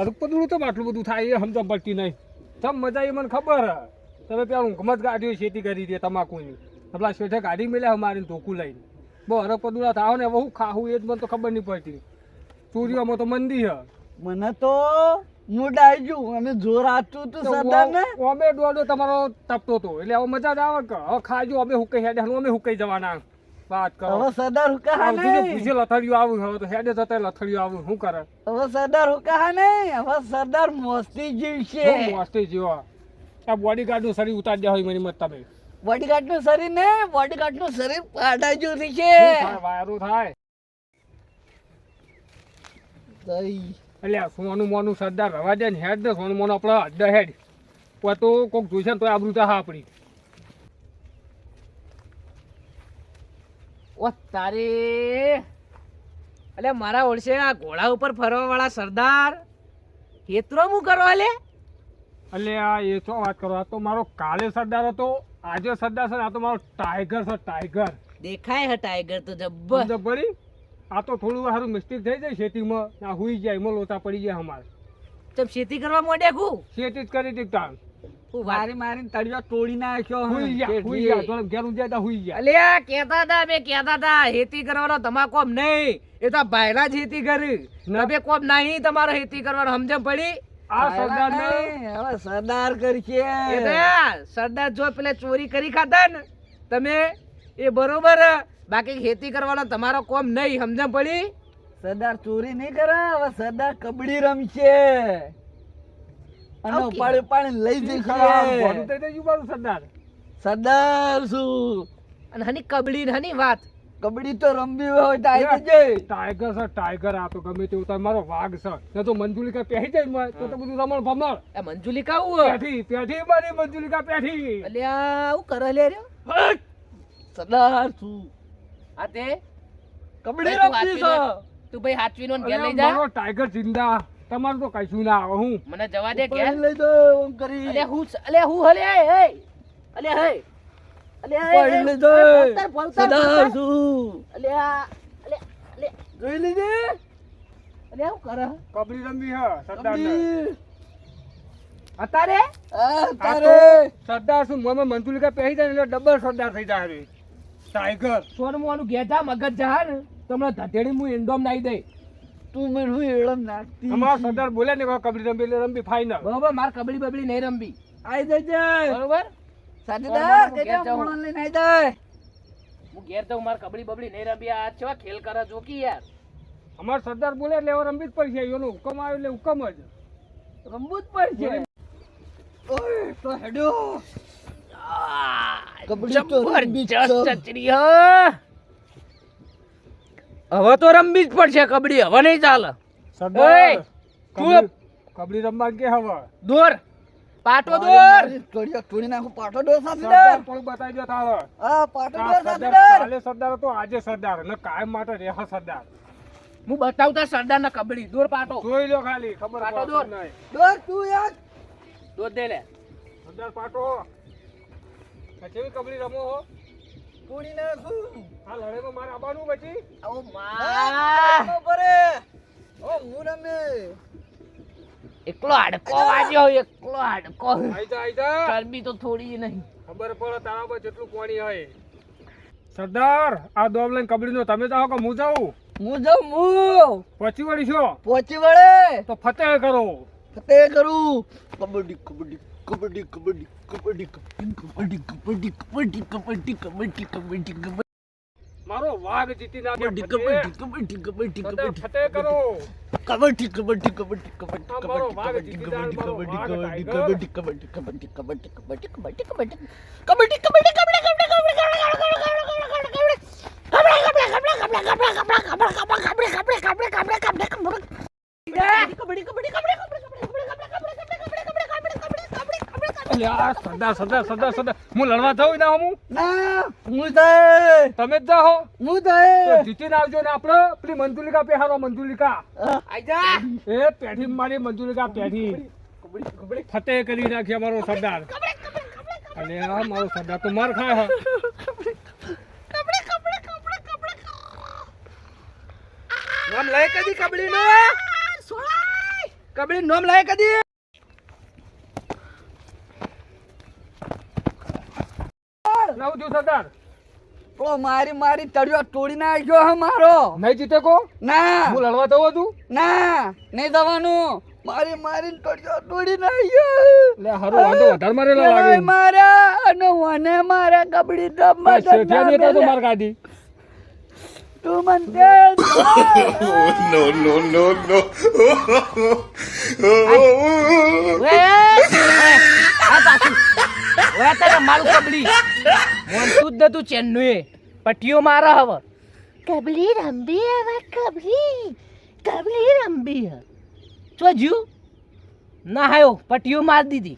હરપદું તો આટલું બધું થાય એ સમજ પડતી નહીં. તમ મજા એ મને ખબર હે. તમે પેલા ઊંઘમાં જ ગાડીઓ ખેતી કરી દે તમાકુની. પેલા શેઠે ગાડી મેલ્યા મારીને ધોકું લઈને. બહુ હરપદું થાવ ને બહુ ખાવું એ જ મને તો ખબર નહીં પડતી. ચોરીઓમાં તો મંદી હે. મને તો મૂડ આવી ગયું અને જોર આવતું હતું સરદાર ને. અમે દોડો તમારો તપતો હતો એટલે હવે મજા જ આવે કે હવે ખાજો અમે હુકાઈ હેડે અમે હુકાઈ જવાના વાત કરો. હવે સરદાર હુકા હા નહીં. પૂછે લથડિયું આવું હવે તો હેડે જતા લથડિયું આવું શું કરે. હવે સરદાર હુકા હા નહીં. હવે સરદાર મોસ્તી જીવશે. મોસ્તી જીવો. આ બોડીગાર્ડ નું શરીર ઉતારી દે હોય મારી મત તમે. બોડીગાર્ડ નું શરીર ને બોડીગાર્ડ નું શરીર પાડા જેવું થઈ છે. વાયરું થાય એટલે સોનું મોનું સરદાર રવા દે ને હેડ દે સોનું મોનું આપણે અડ્ડા હેડ તો કોક જોઈશે ને તો આબરૂ હા આપણી. ઓ તારે અલે મારા ઓળશે આ ઘોડા ઉપર ફરવા વાળા સરદાર હેતરો હું કરવા લે. એટલે આ એ તો વાત કરો. આ તો મારો કાલે સરદાર હતો, આજે સરદાર છે. આ તો મારો ટાઈગર છે ટાઈગર. દેખાય હે ટાઈગર તો જબ્બર પડી. આ તો થોડું સારું મિસ્ટેક થઈ જાય ખેતીમાં આ હુઈ જાય એમાં લોટા પડી જાય અમારે. ચમ ખેતી કરવા મોડ્યા કુ ખેતી જ કરી હતી તાણ. હું મારી મારીને તળિયો તોડી નાખ્યો. હુઈ ગયા થોડું ઘેરું જાય તો હુઈ ગયા. અલ્યા કેતા હતા બે કેતા હતા ખેતી કરવાનો તમા કોમ નહીં. એ તો ભાઈલા જ ખેતી કરી નબે કોમ નહીં તમારો ખેતી કરવાનો સમજમ પડી. આ સરદાર ને હવે સરદાર કરશે. એ તો સરદાર જો પેલે ચોરી કરી ખાતા ને તમે એ બરોબર. બાકી ખેતી કરવાનો તમારો કોમ નહીં સમજમ પડી. સરદાર ચોરી નહીં કરે. હવે સરદાર કબડ્ડી રમશે અને ઉપાડી ઉપાડી લઈ જશે. સરદાર સરદાર શું અને હની કબડી ને હની વાત કબડ્ડી તો રમવી હોય તો આવી જજે. ટાઈગર છે ટાઈગર. આ તો ગમે તેવું તમારો વાઘ છે ને તો મંજુલિકા પહેરી જાય તો બધું રમણ ભમણ. એ મંજુલી કાવું પેઠી પેઠી મારી મંજુલિકા પેઠી. અલ્યા હું કરે લે રહ્યો સરદાર શું આ તે કબડ્ડી રમવી છે. તું ભાઈ હાચવીનો ને ઘેર લઈ જા. મારો ટાઈગર જિંદા. તમારું તો કશું ના આવે. હું મને જવા દે ઘેર લઈ દો ઓમ કરી. અલે હું હલે એ અલે હે અલે પાડી લઈ દો. સરદાર શું અલે અલે અલે જોઈ લીધે. અલે હું કરે કબડ્ડી રમવી હે સરદાર ને. અતારે તારે સરદાર શું મોમાં મંજુલિકા પહેરી જાય એટલે ડબલ સરદાર થઈ જાય. ટાઈગર સોનમોનું ઘેર જા મગજ જા ને તમને ધધેડી હું ઇન્ડોમ નાઈ દે. તું મને હું એળમ નાખતી. અમાર સરદાર બોલે ને કબડ્ડી રમવી એટલે રમવી ફાઈનલ. બરોબર માર કબડી બબડી નહીં રમવી આઈ જજે બરોબર. સાથીદાર કેજો મોણો લઈને આઈ જાય. હું ઘેર જાઉં માર કબડી બબડી નહીં રમવી. આ કેવા ખેલ કરે જોકી યાર. અમાર સરદાર બોલે એટલે હવે રમવી જ પડશે. એનો હુકમ આવે એટલે હુકમ જ રમવું જ પડશે. ઓય તો હેડો કબડ્ડી તો રમવી જ છે. ચચરી હવે તો રમવી જ પડશે કબડી. હવે નહીં ચાલે. સરદાર ચૂપ. કબડ્ડી રમવા કે હવે દોર પાટો દોર તોડી નાખું. પાટો દોર સરદાર સાથીદાર. થોડું બતાવી દો તારો. હા પાટો દોર સરદાર સાથીદાર. કાલે સરદાર હતો આજે સરદાર ને કાયમ માટે રહે સરદાર. હું બતાવતા સરદાર ના કબડી દોર પાટો જોઈ લો ખાલી ખબર પાટો પડશે દોર. નહીં. દોર તું યાર. દોર દે લે. સરદાર પાટો કેવી કબડ્ડી રમો હો. તોડી નાખું. આ લડાઈમાં મારે આવવાનું પછી ઓ આ પરે ઓ હું રમે. એકલો હાડકો વાગ્યો એકલો હાડકો. આઈ જા ચરબી તો થોડી નહીં. ખબર પડે તારા પર જેટલું પાણી હોય. સરદાર આ દોમ લઈને કબડ્ડી નો તમે જાઓ કે હું જાઉં. હું જાઉં હું પછી વળી છો પહોંચી વળે તો ફતેહ કરો. ફતેહ કરું. કબડ્ડી કબડ્ડી કબડ્ડી કબડ્ડી કબડ્ડી કબડ્ડી કબડ્ડી કબડ્ડી કબડ્ડી કબડ્ડી કબડ્ડી કબડ્ડી. મારો વાઘ જીતી ના કબડ્ડી કબડ્ડી કબડ્ડી કબડ્ડી કબડ્ડી ફતેહ કરો. કબડ્ડી કબડ્ડી કબડ્ડી કબડ્ડી આ મારો વાઘ કબડ્ડી જીતી જાય, મારો વાઘ કબડ્ડી ટાઈગર. કબડ્ડી કબડ્ડી કબડ્ડી કબડ્ડી કબડ્ડી કબડ્ડી કબડ્ડી સરદાર સરદાર સરદાર સરદાર હું લડવા જાઉં ના હું ના હું થાય તમે જ જાઓ હું થાય જીતીને આવજો ને આપડે પેલી મંજુલિકા પહેરો મંજુલિકા આઈ જા. એ પેઢી મારી મંજુલિકા પેઢી ફતેહ કરી નાખી અમારો સરદાર. અને આ મારો સરદાર તો માર ખાય હા. નોમ લઈ કદી કબડી નો કબડી નોમ લઈ કદી લાવું છું સરદાર તો મારી તળિયો તોડી નાખ્યો હે મારો નહીં જીતે કો ના હું લડવા દઉં હતું ના નહીં જવાનું મારી તળિયો તોડી નાખ્યો લે હારું વાંધો વધારે મારેલા લાગે મારા અને મને મારા કબડી રમવા બસ શેઠિયા દેતા તો માર ગાડી તું મન દે વે આ પાછું વે તારે મારું કબડી મોન તું જ તું ચેન્નુ એ પટીઓ મારા હવે કબડી રંબી હવે કબડી રંબી ચો જ્યુ ના હાયો પટીઓ માર દીધી